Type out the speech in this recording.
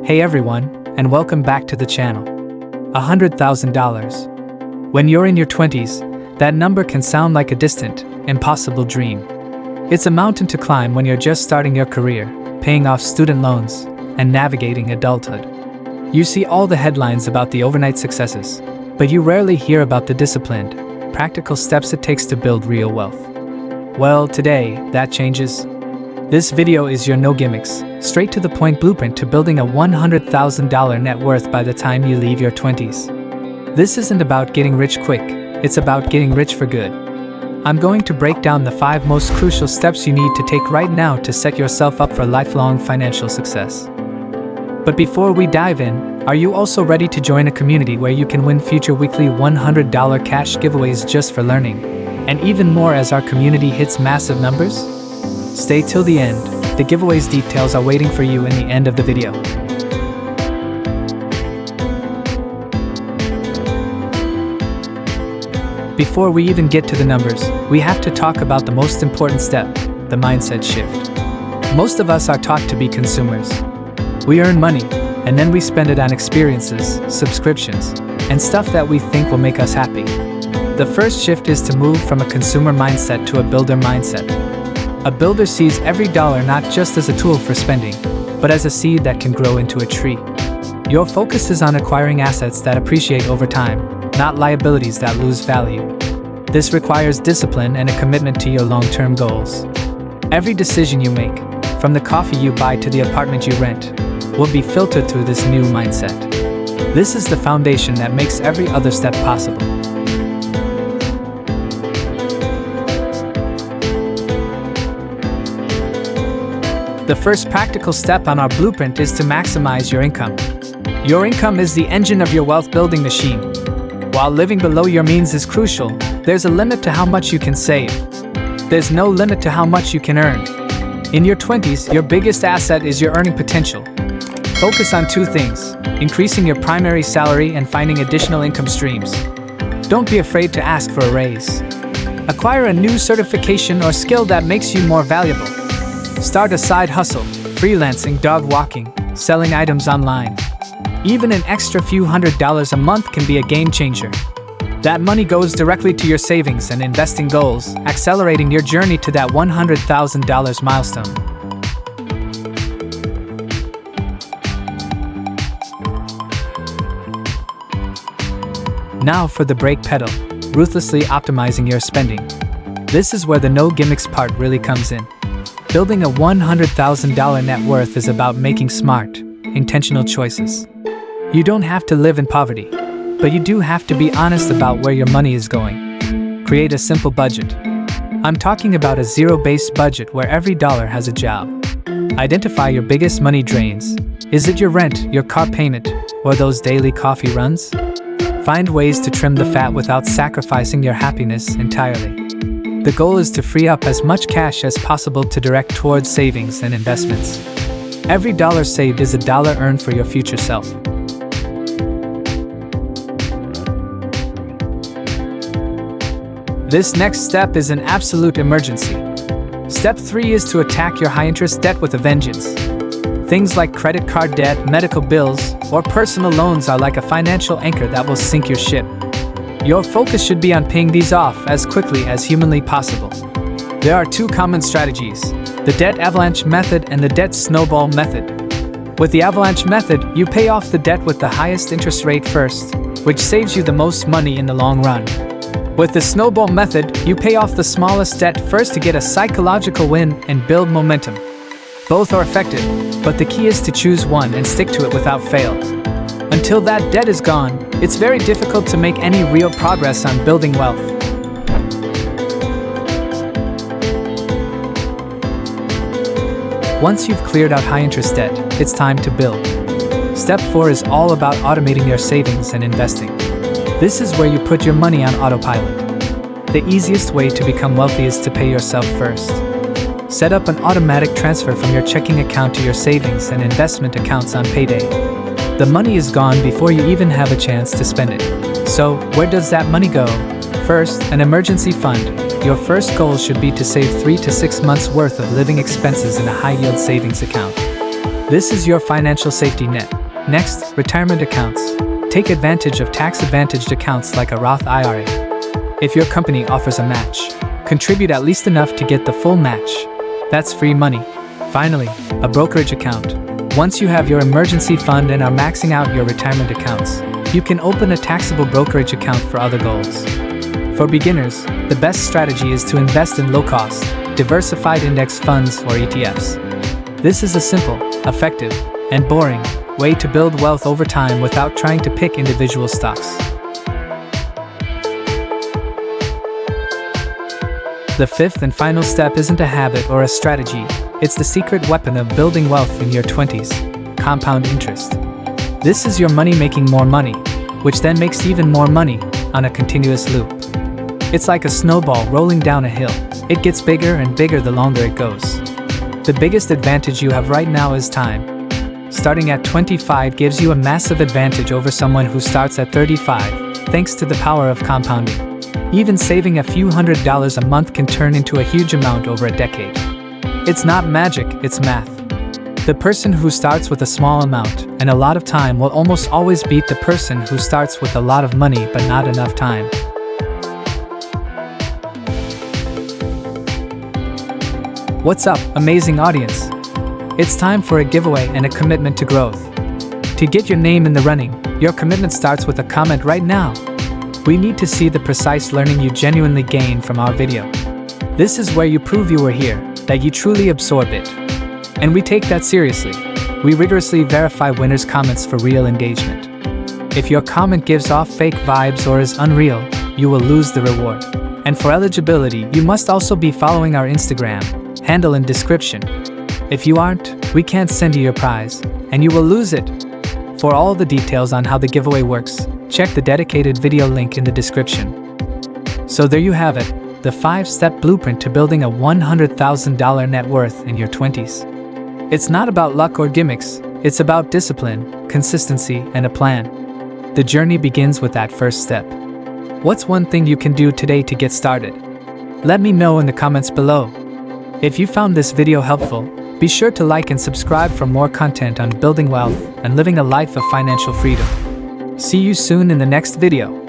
Hey everyone, and welcome back to the channel. $100,000. When you're in your 20s, that number can sound like a distant, impossible dream. It's a mountain to climb when you're just starting your career, paying off student loans, and navigating adulthood. You see all the headlines about the overnight successes, but you rarely hear about the disciplined, practical steps it takes to build real wealth. Well, today, that changes. This video is your no gimmicks, straight to the point blueprint to building a $100,000 net worth by the time you leave your 20s. This isn't about getting rich quick, it's about getting rich for good. I'm going to break down the 5 most crucial steps you need to take right now to set yourself up for lifelong financial success. But before we dive in, are you also ready to join a community where you can win future weekly $100 cash giveaways just for learning, and even more as our community hits massive numbers? Stay till the end, the giveaways details are waiting for you in the end of the video. Before we even get to the numbers, we have to talk about the most important step, the mindset shift. Most of us are taught to be consumers. We earn money, and then we spend it on experiences, subscriptions, and stuff that we think will make us happy. The first shift is to move from a consumer mindset to a builder mindset. A builder sees every dollar not just as a tool for spending, but as a seed that can grow into a tree. Your focus is on acquiring assets that appreciate over time, not liabilities that lose value. This requires discipline and a commitment to your long-term goals. Every decision you make, from the coffee you buy to the apartment you rent, will be filtered through this new mindset. This is the foundation that makes every other step possible. The first practical step on our blueprint is to maximize your income. Your income is the engine of your wealth-building machine. While living below your means is crucial, there's a limit to how much you can save. There's no limit to how much you can earn. In your 20s, your biggest asset is your earning potential. Focus on 2 things: increasing your primary salary and finding additional income streams. Don't be afraid to ask for a raise. Acquire a new certification or skill that makes you more valuable. Start a side hustle, freelancing, dog walking, selling items online. Even an extra few $100s a month can be a game changer. That money goes directly to your savings and investing goals, accelerating your journey to that $100,000 milestone. Now for the brake pedal, ruthlessly optimizing your spending. This is where the no gimmicks part really comes in. Building a $100,000 net worth is about making smart, intentional choices. You don't have to live in poverty, but you do have to be honest about where your money is going. Create a simple budget. I'm talking about a zero-based budget where every dollar has a job. Identify your biggest money drains. Is it your rent, your car payment, or those daily coffee runs? Find ways to trim the fat without sacrificing your happiness entirely. The goal is to free up as much cash as possible to direct towards savings and investments. Every dollar saved is a dollar earned for your future self. This next step is an absolute emergency. Step 3 is to attack your high-interest debt with a vengeance. Things like credit card debt, medical bills, or personal loans are like a financial anchor that will sink your ship. Your focus should be on paying these off as quickly as humanly possible. There are 2 common strategies: the debt avalanche method and the debt snowball method. With the avalanche method, you pay off the debt with the highest interest rate first, which saves you the most money in the long run. With the snowball method, you pay off the smallest debt first to get a psychological win and build momentum. Both are effective, but the key is to choose one and stick to it without fail. Until that debt is gone, it's very difficult to make any real progress on building wealth. Once you've cleared out high-interest debt, it's time to build. Step 4 is all about automating your savings and investing. This is where you put your money on autopilot. The easiest way to become wealthy is to pay yourself first. Set up an automatic transfer from your checking account to your savings and investment accounts on payday. The money is gone before you even have a chance to spend it. So, where does that money go? First, an emergency fund. Your first goal should be to save 3 to 6 months worth of living expenses in a high-yield savings account. This is your financial safety net. Next, retirement accounts. Take advantage of tax-advantaged accounts like a Roth IRA. If your company offers a match, contribute at least enough to get the full match. That's free money. Finally, a brokerage account. Once you have your emergency fund and are maxing out your retirement accounts, you can open a taxable brokerage account for other goals. For beginners, the best strategy is to invest in low-cost, diversified index funds or ETFs. This is a simple, effective, and boring way to build wealth over time without trying to pick individual stocks. The fifth and final step isn't a habit or a strategy, it's the secret weapon of building wealth in your 20s, compound interest. This is your money making more money, which then makes even more money on a continuous loop. It's like a snowball rolling down a hill. It gets bigger and bigger the longer it goes. The biggest advantage you have right now is time. Starting at 25 gives you a massive advantage over someone who starts at 35, thanks to the power of compounding. Even saving a few $100s a month can turn into a huge amount over a decade. It's not magic, it's math. The person who starts with a small amount and a lot of time will almost always beat the person who starts with a lot of money but not enough time. What's up, amazing audience? It's time for a giveaway and a commitment to growth. To get your name in the running, your commitment starts with a comment right now. We need to see the precise learning you genuinely gain from our video. This is where you prove you were here, that you truly absorb it. And we take that seriously. We rigorously verify winners' comments for real engagement. If your comment gives off fake vibes or is unreal, you will lose the reward. And for eligibility, you must also be following our Instagram handle in description. If you aren't, we can't send you your prize, and you will lose it. For all the details on how the giveaway works, check the dedicated video link in the description. So there you have it, the 5-step blueprint to building a $100,000 net worth in your 20s. It's not about luck or gimmicks, it's about discipline, consistency, and a plan. The journey begins with that first step. What's one thing you can do today to get started? Let me know in the comments below. If you found this video helpful, be sure to like and subscribe for more content on building wealth and living a life of financial freedom. See you soon in the next video.